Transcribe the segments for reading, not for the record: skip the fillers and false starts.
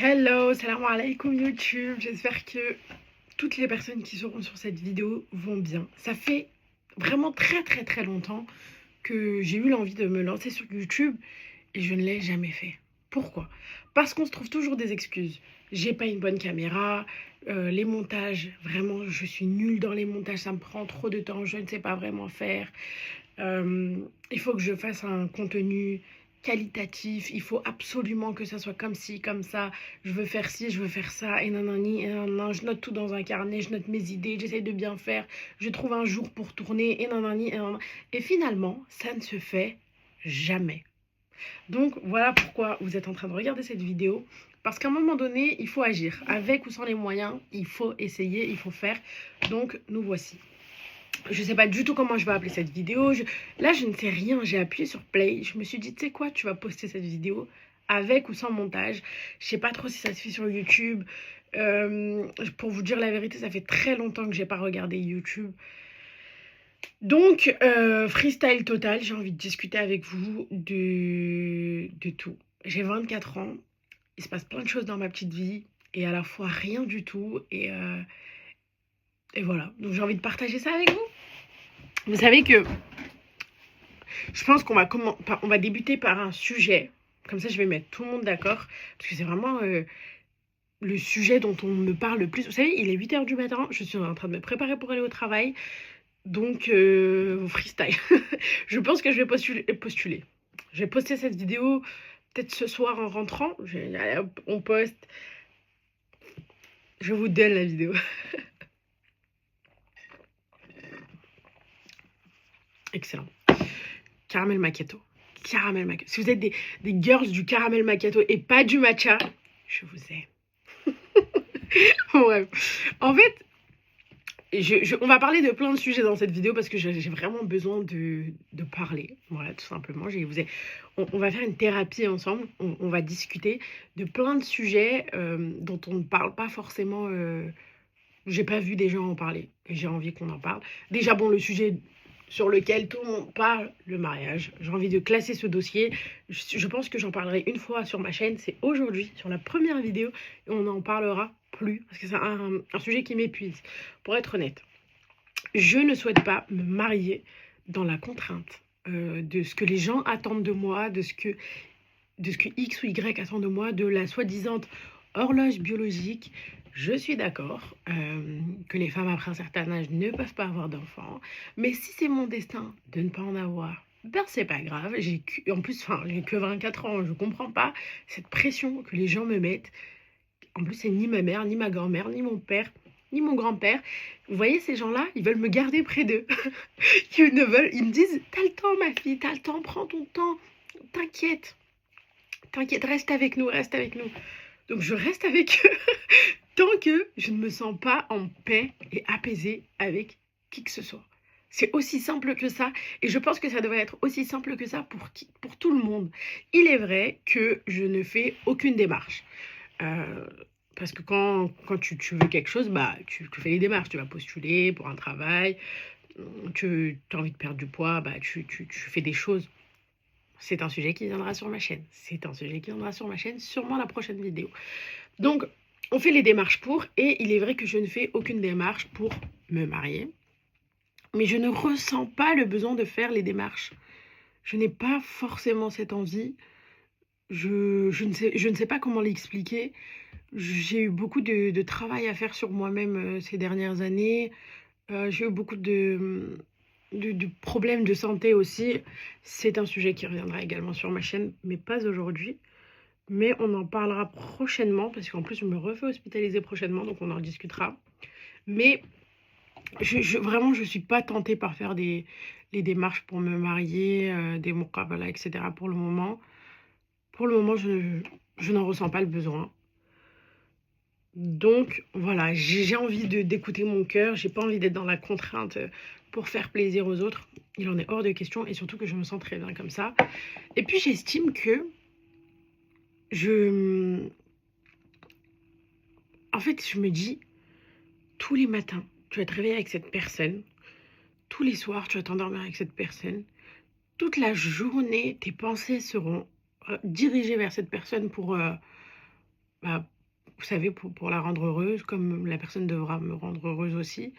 Hello, salam alaikum YouTube, j'espère que toutes les personnes qui seront sur cette vidéo vont bien. Ça fait vraiment très longtemps que j'ai eu l'envie de me lancer sur YouTube et je ne l'ai jamais fait. Pourquoi? Parce qu'on se trouve toujours des excuses. J'ai pas une bonne caméra, les montages, vraiment je suis nulle dans les montages, ça me prend trop de temps, je ne sais pas vraiment faire. Il faut que je fasse un contenu qualitatif, il faut absolument que ça soit comme ci, comme ça, je veux faire ci, je veux faire ça, et nanani, et nanana, je note tout dans un carnet, je note mes idées, j'essaie de bien faire, je trouve un jour pour tourner, et nanani, et nanana. Et finalement, ça ne se fait jamais. Donc voilà pourquoi vous êtes en train de regarder cette vidéo, parce qu'à un moment donné, il faut agir. Avec ou sans les moyens, il faut essayer, il faut faire. Donc nous voici. Je sais pas du tout comment je vais appeler cette vidéo. Là, je ne sais rien. J'ai appuyé sur play. Je me suis dit, tu sais quoi, tu vas poster cette vidéo avec ou sans montage. Je sais pas trop si ça se fait sur YouTube. Pour vous dire la vérité, ça fait très longtemps que j'ai pas regardé YouTube. Donc, freestyle total. J'ai envie de discuter avec vous de tout. J'ai 24 ans. Il se passe plein de choses dans ma petite vie. Et à la fois rien du tout. Et voilà. Donc, j'ai envie de partager ça avec vous. Vous savez que je pense on va débuter par un sujet. Comme ça, je vais mettre tout le monde d'accord. Parce que c'est vraiment le sujet dont on me parle le plus. Vous savez, il est 8 h du matin. Je suis en train de me préparer pour aller au travail. Donc, freestyle. Je pense que je vais postuler. Je vais poster cette vidéo peut-être ce soir en rentrant. Allez, hop, on poste. Je vous donne la vidéo. Excellent. Caramel macchiato. Caramel macchiato. Si vous êtes des girls du caramel macchiato et pas du matcha, je vous aime. Ouais. En fait, on va parler de plein de sujets dans cette vidéo parce que j'ai vraiment besoin de parler. Voilà, tout simplement. On va faire une thérapie ensemble. On va discuter de plein de sujets dont on ne parle pas forcément. J'ai pas vu des gens en parler. Et j'ai envie qu'on en parle. Déjà, bon, le sujet sur lequel tout le monde parle, le mariage. J'ai envie de classer ce dossier. Je pense que j'en parlerai une fois sur ma chaîne. C'est aujourd'hui, sur la première vidéo. Et on n'en parlera plus. Parce que c'est un sujet qui m'épuise. Pour être honnête, je ne souhaite pas me marier dans la contrainte de ce que les gens attendent de moi, de ce que X ou Y attend de moi, de la soi-disant horloge biologique. Je suis d'accord que les femmes après un certain âge ne peuvent pas avoir d'enfants, mais si c'est mon destin de ne pas en avoir, ben c'est pas grave. En plus, j'ai que 24 ans, je comprends pas cette pression que les gens me mettent. En plus, c'est ni ma mère, ni ma grand-mère, ni mon père, ni mon grand-père. Vous voyez, ces gens-là, ils veulent me garder près d'eux. Ils me disent, t'as le temps, ma fille, t'as le temps, prends ton temps, t'inquiète. T'inquiète, reste avec nous, reste avec nous. Donc je reste avec eux tant que je ne me sens pas en paix et apaisée avec qui que ce soit. C'est aussi simple que ça, et je pense que ça devrait être aussi simple que ça pour tout le monde. Il est vrai que je ne fais aucune démarche. Parce que quand tu veux quelque chose, bah, tu fais les démarches. Tu vas postuler pour un travail, tu as envie de perdre du poids, bah, tu fais des choses. C'est un sujet qui viendra sur ma chaîne. C'est un sujet qui viendra sur ma chaîne, sûrement la prochaine vidéo. Donc, on fait les démarches pour, et il est vrai que je ne fais aucune démarche pour me marier. Mais je ne ressens pas le besoin de faire les démarches. Je n'ai pas forcément cette envie. Je ne sais pas comment l'expliquer. J'ai eu beaucoup de travail à faire sur moi-même ces dernières années. J'ai eu beaucoup de problèmes de santé aussi. C'est un sujet qui reviendra également sur ma chaîne, mais pas aujourd'hui. Mais on en parlera prochainement, parce qu'en plus, je me refais hospitaliser prochainement, donc on en discutera. Mais vraiment, je ne suis pas tentée par faire les démarches pour me marier, des muqabala, etc. pour le moment. Pour le moment, je n'en ressens pas le besoin. Donc voilà, j'ai envie d'écouter mon cœur, j'ai pas envie d'être dans la contrainte pour faire plaisir aux autres. Il en est hors de question, et surtout que je me sens très bien comme ça. Et puis j'estime que en fait, je me dis, tous les matins, tu vas te réveiller avec cette personne. Tous les soirs, tu vas t'endormir avec cette personne. Toute la journée, tes pensées seront dirigées vers cette personne bah, vous savez, pour la rendre heureuse, comme la personne devra me rendre heureuse aussi.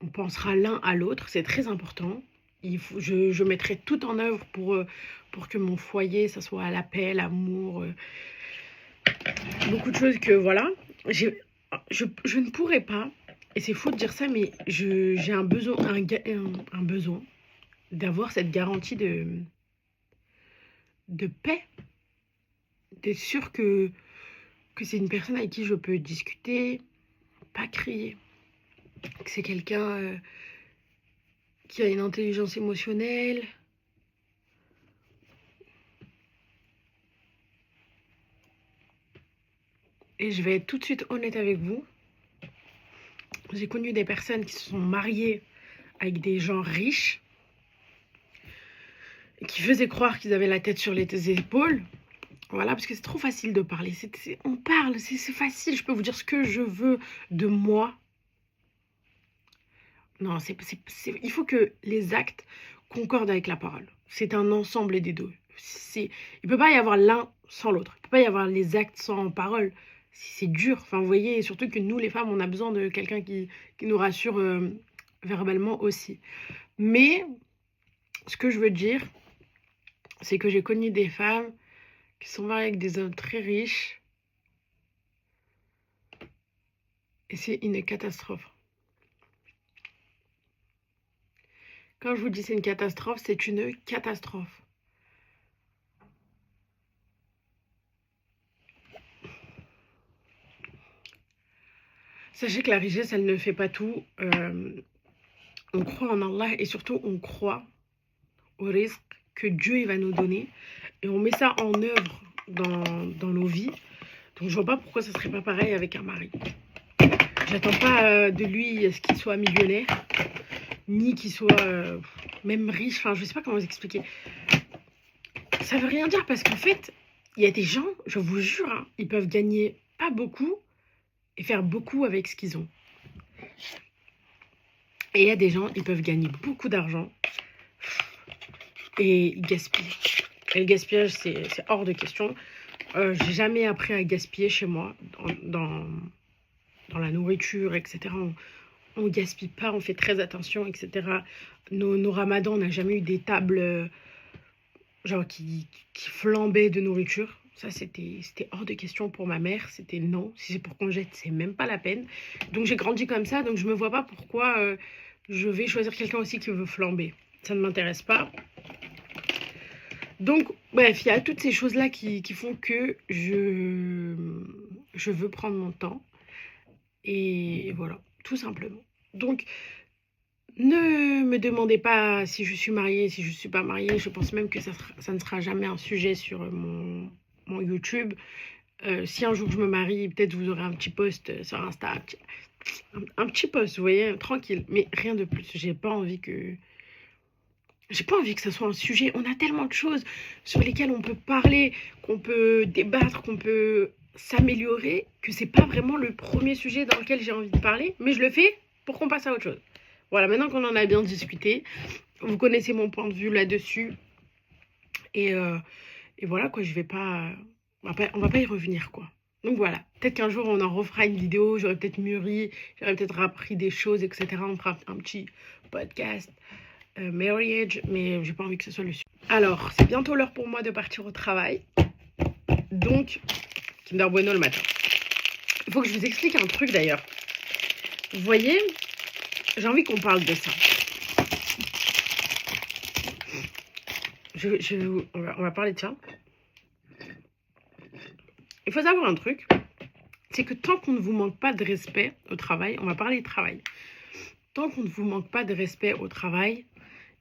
On pensera l'un à l'autre, c'est très important. Je mettrai tout en œuvre pour que mon foyer, ça soit la paix, l'amour, beaucoup de choses que, voilà. Je ne pourrais pas, et c'est faux de dire ça, mais j'ai un besoin, un besoin d'avoir cette garantie de paix, d'être sûr que c'est une personne avec qui je peux discuter, pas crier, que c'est quelqu'un qui a une intelligence émotionnelle. Et je vais être tout de suite honnête avec vous. J'ai connu des personnes qui se sont mariées avec des gens riches et qui faisaient croire qu'ils avaient la tête sur les épaules. Voilà, parce que c'est trop facile de parler. On parle, c'est facile. Je peux vous dire ce que je veux de moi. Non, il faut que les actes concordent avec la parole. C'est un ensemble des deux. Il ne peut pas y avoir l'un sans l'autre. Il ne peut pas y avoir les actes sans parole. C'est dur. Enfin, vous voyez, et surtout que nous, les femmes, on a besoin de quelqu'un qui nous rassure verbalement aussi. Mais ce que je veux dire, c'est que j'ai connu des femmes qui sont mariées avec des hommes très riches. Et c'est une catastrophe. Quand je vous dis c'est une catastrophe, c'est une catastrophe. Sachez que la richesse, elle ne fait pas tout. On croit en Allah et surtout on croit au risque que Dieu il va nous donner. Et on met ça en œuvre dans nos vies. Donc je vois pas pourquoi ça serait pas pareil avec un mari. J'attends pas de lui ce qu'il soit millionnaire, ni qu'il soit même riche. Enfin, je sais pas comment vous expliquer. Ça veut rien dire parce qu'en fait, il y a des gens, je vous jure, hein, ils peuvent gagner pas beaucoup et faire beaucoup avec ce qu'ils ont. Et il y a des gens, ils peuvent gagner beaucoup d'argent et ils gaspillent. Et le gaspillage, c'est hors de question. J'ai jamais appris à gaspiller chez moi, dans la nourriture, etc. On gaspille pas, on fait très attention, etc. Nos ramadans, on n'a jamais eu des tables genre qui flambaient de nourriture. Ça, c'était hors de question pour ma mère. C'était non. Si c'est pour qu'on jette, c'est même pas la peine. Donc, j'ai grandi comme ça. Donc, je me vois pas pourquoi je vais choisir quelqu'un aussi qui veut flamber. Ça ne m'intéresse pas. Donc, bref, il y a toutes ces choses-là qui font que je veux prendre mon temps. Et voilà, tout simplement. Donc, ne me demandez pas si je suis mariée, si je ne suis pas mariée. Je pense même que ça ne sera jamais un sujet sur mon YouTube. Si un jour je me marie, peut-être vous aurez un petit post sur Insta. Un petit post, vous voyez, tranquille. Mais rien de plus. J'ai pas envie que ce soit un sujet. On a tellement de choses sur lesquelles on peut parler, qu'on peut débattre, qu'on peut s'améliorer, que c'est pas vraiment le premier sujet dans lequel j'ai envie de parler. Mais je le fais pour qu'on passe à autre chose. Voilà, maintenant qu'on en a bien discuté, vous connaissez mon point de vue là-dessus. Et voilà, quoi, je vais pas... On va pas y revenir, quoi. Donc voilà, peut-être qu'un jour on en refera une vidéo, j'aurais peut-être mûri, j'aurais peut-être appris des choses, etc. On fera un petit podcast marriage, mais j'ai pas envie que ce soit le sujet. Alors, c'est bientôt l'heure pour moi de partir au travail. Donc, Kinder Bueno le matin. Il faut que je vous explique un truc d'ailleurs. Vous voyez, j'ai envie qu'on parle de ça. On va parler de ça. Il faut savoir un truc, c'est que tant qu'on ne vous manque pas de respect au travail, on va parler de travail. Tant qu'on ne vous manque pas de respect au travail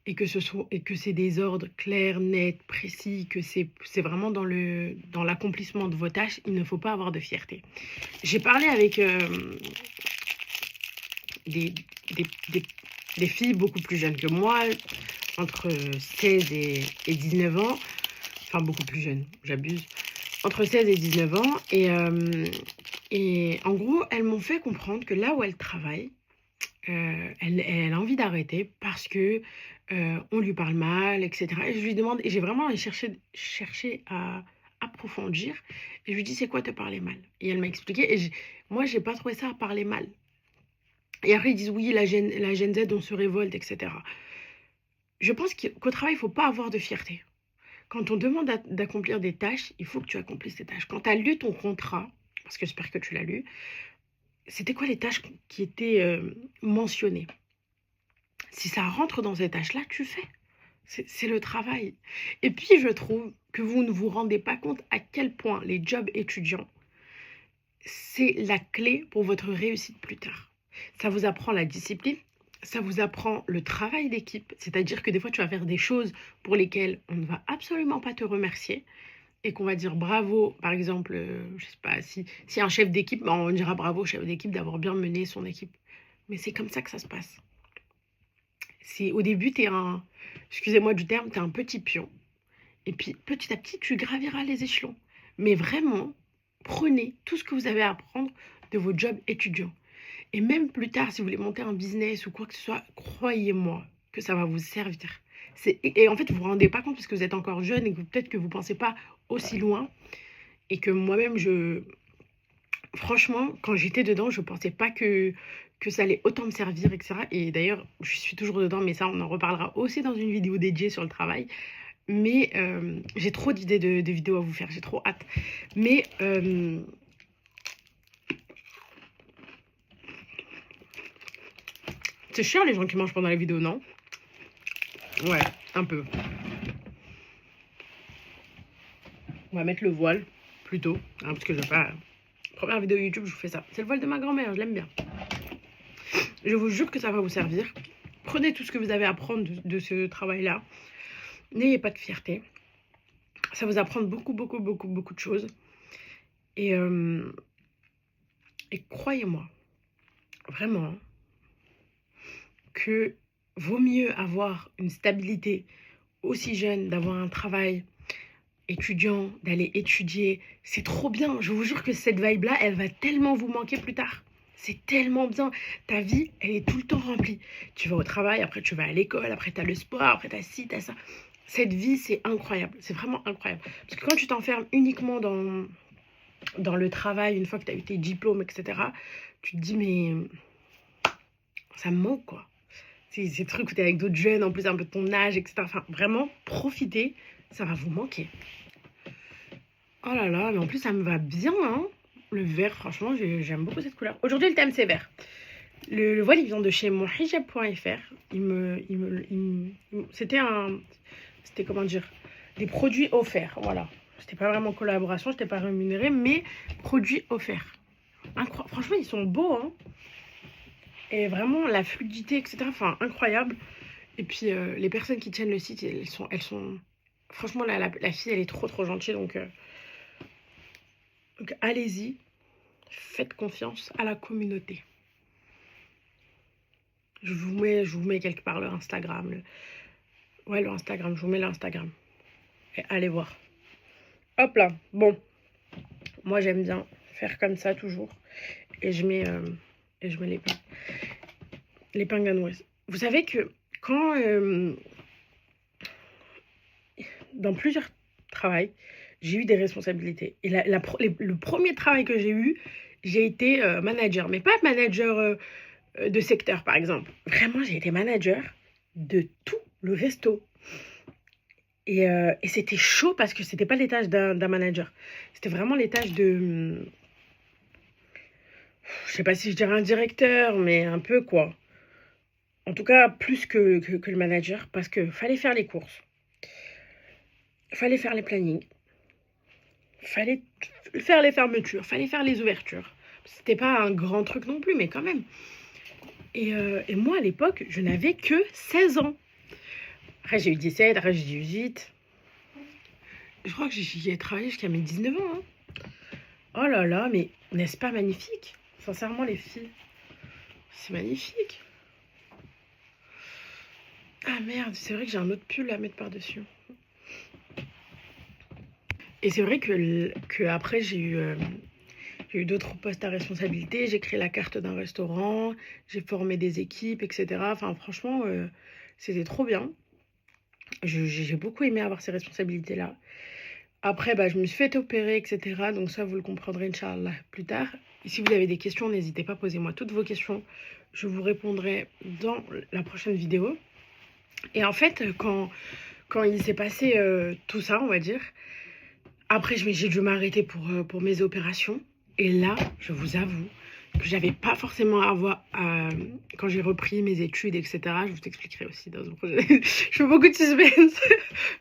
et que c'est des ordres clairs, nets, précis, que c'est vraiment dans l'accomplissement de vos tâches, il ne faut pas avoir de fierté. J'ai parlé avec des filles beaucoup plus jeunes que moi, entre 16 et 19 ans, enfin beaucoup plus jeunes, j'abuse, entre 16 et 19 ans, et en gros, elles m'ont fait comprendre que là où elles travaillent, elle a envie d'arrêter parce que on lui parle mal, etc. Et je lui demande, et j'ai vraiment cherché à approfondir. Et je lui dis, c'est quoi te parler mal? Et elle m'a expliqué. Et moi, j'ai pas trouvé ça à parler mal. Et après, ils disent, oui, la Gen Z, on se révolte, etc. Je pense qu'au travail, il ne faut pas avoir de fierté. Quand on demande d'accomplir des tâches, il faut que tu accomplisses tes tâches. Quand tu as lu ton contrat, parce que j'espère que tu l'as lu, c'était quoi les tâches qui étaient mentionnées? Si ça rentre dans ces tâches-là, tu fais. C'est le travail. Et puis, je trouve que vous ne vous rendez pas compte à quel point les jobs étudiants, c'est la clé pour votre réussite plus tard. Ça vous apprend la discipline, ça vous apprend le travail d'équipe, c'est-à-dire que des fois, tu vas faire des choses pour lesquelles on ne va absolument pas te remercier et qu'on va dire bravo, par exemple, je sais pas, si un chef d'équipe, ben, on dira bravo au chef d'équipe d'avoir bien mené son équipe. Mais c'est comme ça que ça se passe. Au début, excusez-moi du terme, tu es un petit pion. Et puis, petit à petit, tu graviras les échelons. Mais vraiment, prenez tout ce que vous avez à apprendre de vos jobs étudiants. Et même plus tard, si vous voulez monter un business ou quoi que ce soit, croyez-moi que ça va vous servir. Et en fait, vous ne vous rendez pas compte parce que vous êtes encore jeune et que peut-être que vous ne pensez pas aussi loin. Et que moi-même, franchement, quand j'étais dedans, je ne pensais pas que ça allait autant me servir, etc. Et d'ailleurs, je suis toujours dedans, mais ça, on en reparlera aussi dans une vidéo dédiée sur le travail. Mais j'ai trop d'idées de vidéos à vous faire, j'ai trop hâte. Mais c'est chiant les gens qui mangent pendant la vidéo, non? Ouais, un peu. On va mettre le voile, plutôt, hein, parce que je vais pas... Première vidéo YouTube, je vous fais ça. C'est le voile de ma grand-mère, je l'aime bien. Je vous jure que ça va vous servir. Prenez tout ce que vous avez à prendre de ce travail-là. N'ayez pas de fierté. Ça vous apprend beaucoup, beaucoup, beaucoup, beaucoup de choses. Et croyez-moi, vraiment, que vaut mieux avoir une stabilité aussi jeune, d'avoir un travail étudiant, d'aller étudier. C'est trop bien. Je vous jure que cette vibe-là, elle va tellement vous manquer plus tard. C'est tellement bien. Ta vie, elle est tout le temps remplie. Tu vas au travail, après tu vas à l'école, après tu as le sport, après tu as ci, tu as ça. Cette vie, c'est incroyable. C'est vraiment incroyable. Parce que quand tu t'enfermes uniquement dans le travail, une fois que tu as eu tes diplômes, etc., tu te dis, mais ça me manque, quoi. C'est ces trucs où tu es avec d'autres jeunes, en plus un peu de ton âge, etc. Enfin, vraiment, profitez, ça va vous manquer. Oh là là, mais en plus, ça me va bien, hein. Le vert, franchement, j'aime beaucoup cette couleur. Aujourd'hui, le thème, c'est vert. Le voile, il vient de chez monhijab.fr. C'était, comment dire, des produits offerts, voilà. C'était pas vraiment collaboration, j'étais pas rémunérée, mais produits offerts. Franchement, ils sont beaux, hein. Et vraiment, la fluidité, etc., enfin, incroyable. Et puis, les personnes qui tiennent le site, elles sont... Franchement, la fille, elle est trop, trop gentille, donc allez-y, faites confiance à la communauté. Je vous mets quelque part le Instagram. Ouais, le Instagram, je vous mets l'Instagram. Et allez voir. Hop là, bon. Moi, j'aime bien faire comme ça toujours. Et je mets l'épingle à noix. Vous savez que quand... dans plusieurs travails, j'ai eu des responsabilités. Et le premier travail que j'ai eu, j'ai été manager. Mais pas manager de secteur, par exemple. Vraiment, j'ai été manager de tout le resto. Et c'était chaud parce que c'était pas les tâches d'un manager. C'était vraiment les tâches de... Je sais pas si je dirais un directeur, mais un peu quoi. En tout cas, plus que le manager, parce que fallait faire les courses. Fallait faire les plannings. Fallait faire les fermetures. Fallait faire les ouvertures. C'était pas un grand truc non plus, mais quand même. Et moi, à l'époque, je n'avais que 16 ans. Après, j'ai eu 17, après, j'ai eu 18. Je crois que j'y ai travaillé jusqu'à mes 19 ans. Hein. Oh là là, mais n'est-ce pas magnifique? Sincèrement, les filles, c'est magnifique. Ah merde, c'est vrai que j'ai un autre pull à mettre par-dessus. Et c'est vrai que après, j'ai eu d'autres postes à responsabilité. J'ai créé la carte d'un restaurant, j'ai formé des équipes, etc. Enfin, franchement, c'était trop bien. J'ai beaucoup aimé avoir ces responsabilités-là. Après, bah, je me suis fait opérer, etc. Donc ça, vous le comprendrez, Inch'Allah, plus tard. Et si vous avez des questions, n'hésitez pas, posez-moi toutes vos questions. Je vous répondrai dans la prochaine vidéo. Et en fait, quand il s'est passé tout ça, on va dire, après, j'ai dû m'arrêter pour mes opérations. Et là, je vous avoue que j'avais pas forcément à avoir... quand j'ai repris mes études, etc. Je vous expliquerai aussi dans un projet. Je fais beaucoup de suspense.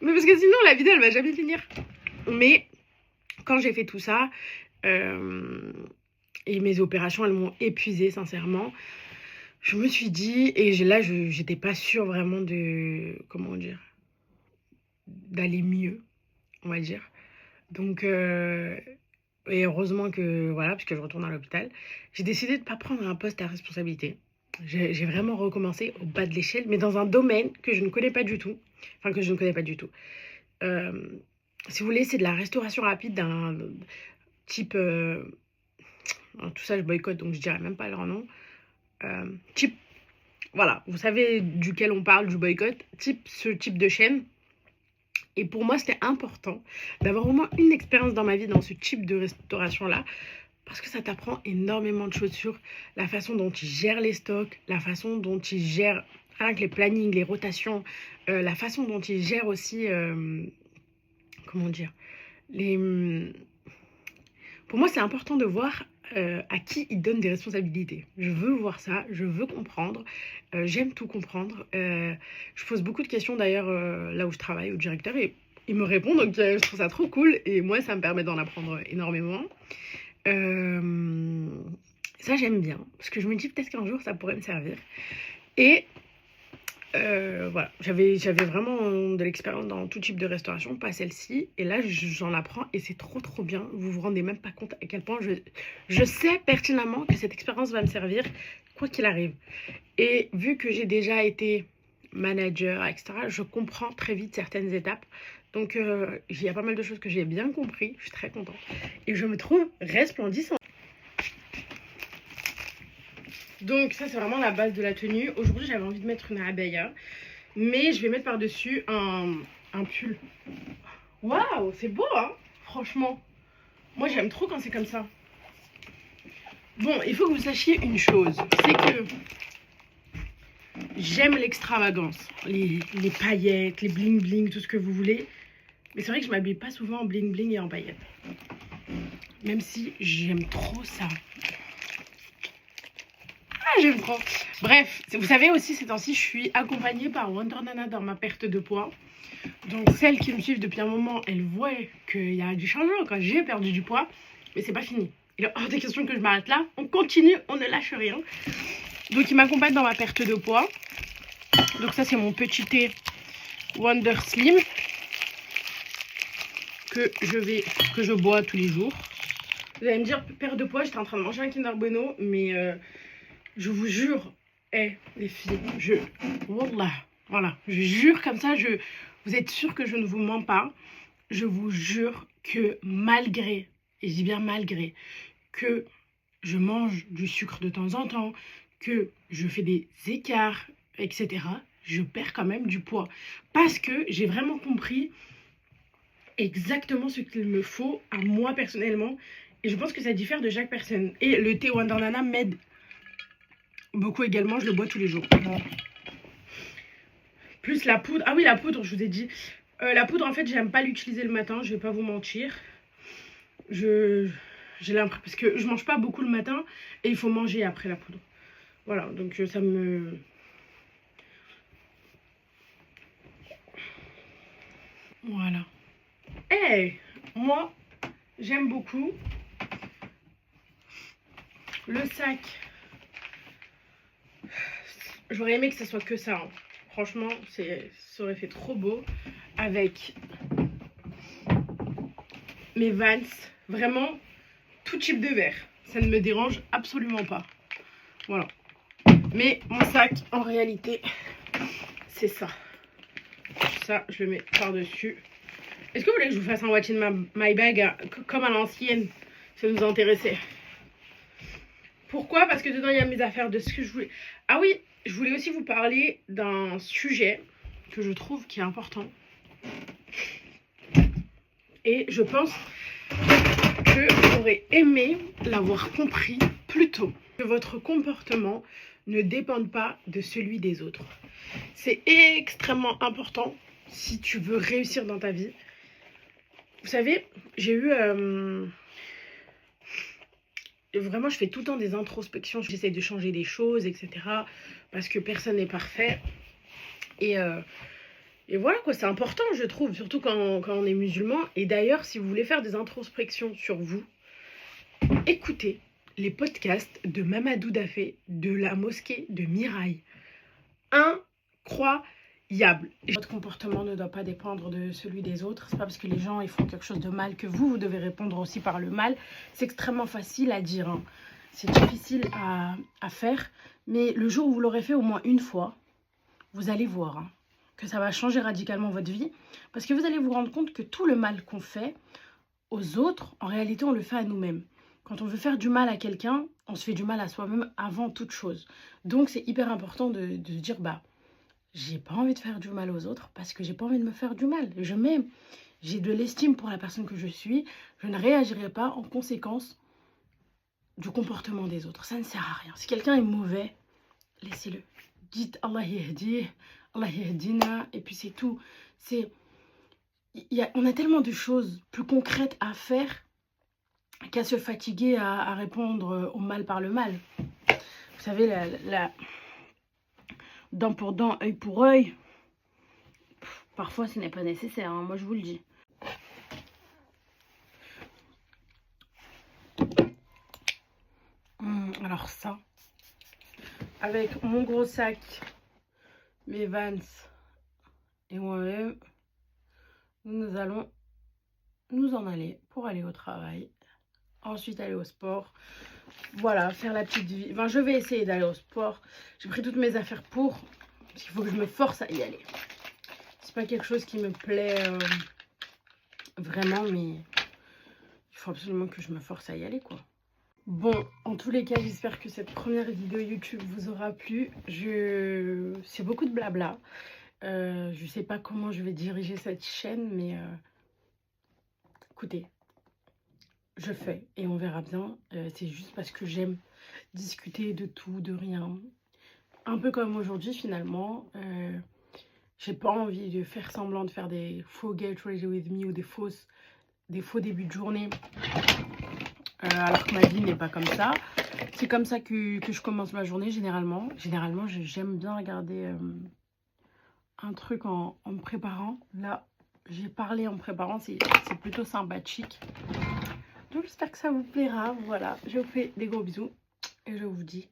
Mais parce que sinon, la vidéo, elle va jamais finir. Mais quand j'ai fait tout ça, et mes opérations, elles m'ont épuisée, sincèrement. Je me suis dit, et là, j'étais pas sûre vraiment de... Comment dire, d'aller mieux, on va dire. Donc, et heureusement que, voilà, puisque je retourne à l'hôpital, j'ai décidé de ne pas prendre un poste à responsabilité. J'ai vraiment recommencé au bas de l'échelle, mais dans un domaine que je ne connais pas du tout. Enfin, que je ne connais pas du tout. Si vous voulez, c'est de la restauration rapide d'un type... tout ça, je boycotte, donc je dirais même pas leur nom. Type... Voilà, vous savez duquel on parle, du boycott. Ce type de chaîne. Et pour moi, c'était important d'avoir au moins une expérience dans ma vie dans ce type de restauration-là. Parce que ça t'apprend énormément de choses sur la façon dont ils gèrent les stocks, la façon dont ils gèrent rien que les plannings, les rotations, la façon dont ils gèrent aussi, comment dire, pour moi, c'est important de voir à qui ils donnent des responsabilités. Je veux voir ça, je veux comprendre, j'aime tout comprendre. Je pose beaucoup de questions d'ailleurs là où je travaille au directeur et il me répond, donc je trouve ça trop cool et moi, ça me permet d'en apprendre énormément. Ça, j'aime bien, parce que je me dis peut-être qu'un jour, ça pourrait me servir. Et voilà, j'avais vraiment de l'expérience dans tout type de restauration, pas celle-ci. Et là, j'en apprends et c'est trop bien. Vous vous rendez même pas compte à quel point je sais pertinemment que cette expérience va me servir, quoi qu'il arrive. Et vu que j'ai déjà été manager, etc., je comprends très vite certaines étapes. Donc, il y a pas mal de choses que j'ai bien compris. Je suis très contente. Et je me trouve resplendissante. Donc ça, c'est vraiment la base de la tenue. Aujourd'hui, j'avais envie de mettre une abaya. Mais je vais mettre par-dessus un pull. Waouh, c'est beau, hein. Franchement. Moi, j'aime trop quand c'est comme ça. Bon, il faut que vous sachiez une chose. C'est que j'aime l'extravagance. Les paillettes, les bling-bling, tout ce que vous voulez. Mais c'est vrai que je m'habille pas souvent en bling-bling et en paillettes. Même si j'aime trop ça. Ah, j'aime trop. Bref, vous savez aussi, ces temps-ci, je suis accompagnée par Wonder Nana dans ma perte de poids. Donc, celles qui me suivent depuis un moment, elles voient qu'il y a du changement quand j'ai perdu du poids. Mais c'est pas fini. Il est hors des questions que je m'arrête là. On continue, on ne lâche rien. Donc, il m'accompagne dans ma perte de poids. Donc, ça, c'est mon petit thé Wonder Slim que je bois tous les jours. Vous allez me dire, perte de poids, j'étais en train de manger un Kinder Bueno, mais je vous jure, les filles, Wallah, voilà, je jure comme ça, vous êtes sûrs que je ne vous mens pas. Je vous jure que malgré, et je dis bien malgré, que je mange du sucre de temps en temps, que je fais des écarts, etc., je perds quand même du poids. Parce que j'ai vraiment compris exactement ce qu'il me faut à moi personnellement. Et je pense que ça diffère de chaque personne. Et le thé Wonder Nana m'aide beaucoup également, je le bois tous les jours. Plus la poudre. Ah oui, la poudre, je vous ai dit. La poudre, en fait, j'aime pas l'utiliser le matin, je vais pas vous mentir. J'ai l'impression, parce que je mange pas beaucoup le matin et il faut manger après la poudre. Voilà, donc ça me... Voilà. Hey, moi, j'aime beaucoup le sac. J'aurais aimé que ça soit que ça, hein. Franchement, ça aurait fait trop beau. Avec mes Vans, vraiment tout type de verre. Ça ne me dérange absolument pas. Voilà. Mais mon sac, en réalité, c'est ça. Ça, je le mets par-dessus. Est-ce que vous voulez que je vous fasse un What's in my bag comme à l'ancienne? Ça nous intéressait. Pourquoi? Parce que dedans, il y a mes affaires de ce que je voulais. Ah oui, je voulais aussi vous parler d'un sujet que je trouve qui est important. Et je pense que j'aurais aimé l'avoir compris plus tôt. Que votre comportement ne dépende pas de celui des autres. C'est extrêmement important si tu veux réussir dans ta vie. Vous savez, j'ai eu... Vraiment, je fais tout le temps des introspections. J'essaie de changer des choses, etc. Parce que personne n'est parfait. Et voilà quoi, c'est important, je trouve. Surtout quand on est musulman. Et d'ailleurs, si vous voulez faire des introspections sur vous, écoutez les podcasts de Mamadou Dafé, de la mosquée de Mirail. Incroyable. Votre comportement ne doit pas dépendre de celui des autres. C'est pas parce que les gens ils font quelque chose de mal que vous devez répondre aussi par le mal. C'est extrêmement facile à dire, hein. C'est difficile à faire. Mais le jour où vous l'aurez fait au moins une fois, vous allez voir, hein, que ça va changer radicalement votre vie. Parce que vous allez vous rendre compte que tout le mal qu'on fait aux autres, en réalité, on le fait à nous-mêmes. Quand on veut faire du mal à quelqu'un, on se fait du mal à soi-même avant toute chose. Donc, c'est hyper important de se dire, bah, j'ai pas envie de faire du mal aux autres parce que j'ai pas envie de me faire du mal. Je m'aime. J'ai de l'estime pour la personne que je suis. Je ne réagirai pas en conséquence du comportement des autres. Ça ne sert à rien. Si quelqu'un est mauvais, laissez-le. Dites Allah yahdi, Allah yahdina, et puis c'est tout. On a tellement de choses plus concrètes à faire qu'à se fatiguer à répondre au mal par le mal. Vous savez, la dent pour dent, œil pour œil, parfois ce n'est pas nécessaire, hein, moi je vous le dis. Alors ça, avec mon gros sac, mes Vans et moi-même, nous allons nous en aller pour aller au travail. Ensuite aller au sport. Voilà, faire la petite vie. Enfin, je vais essayer d'aller au sport. J'ai pris toutes mes affaires pour. Parce qu'il faut que je me force à y aller. C'est pas quelque chose qui me plaît vraiment, mais il faut absolument que je me force à y aller, quoi. Bon, en tous les cas, j'espère que cette première vidéo YouTube vous aura plu. C'est beaucoup de blabla. Je sais pas comment je vais diriger cette chaîne, mais écoutez, je fais et on verra bien. C'est juste parce que j'aime discuter de tout, de rien. Un peu comme aujourd'hui finalement. J'ai pas envie de faire semblant de faire des faux get ready with me ou des faux débuts de journée. Alors que ma vie n'est pas comme ça. C'est comme ça que je commence ma journée généralement. Généralement, j'aime bien regarder un truc en me préparant. Là, j'ai parlé en me préparant. C'est plutôt sympathique. Donc j'espère que ça vous plaira. Voilà, je vous fais des gros bisous et je vous dis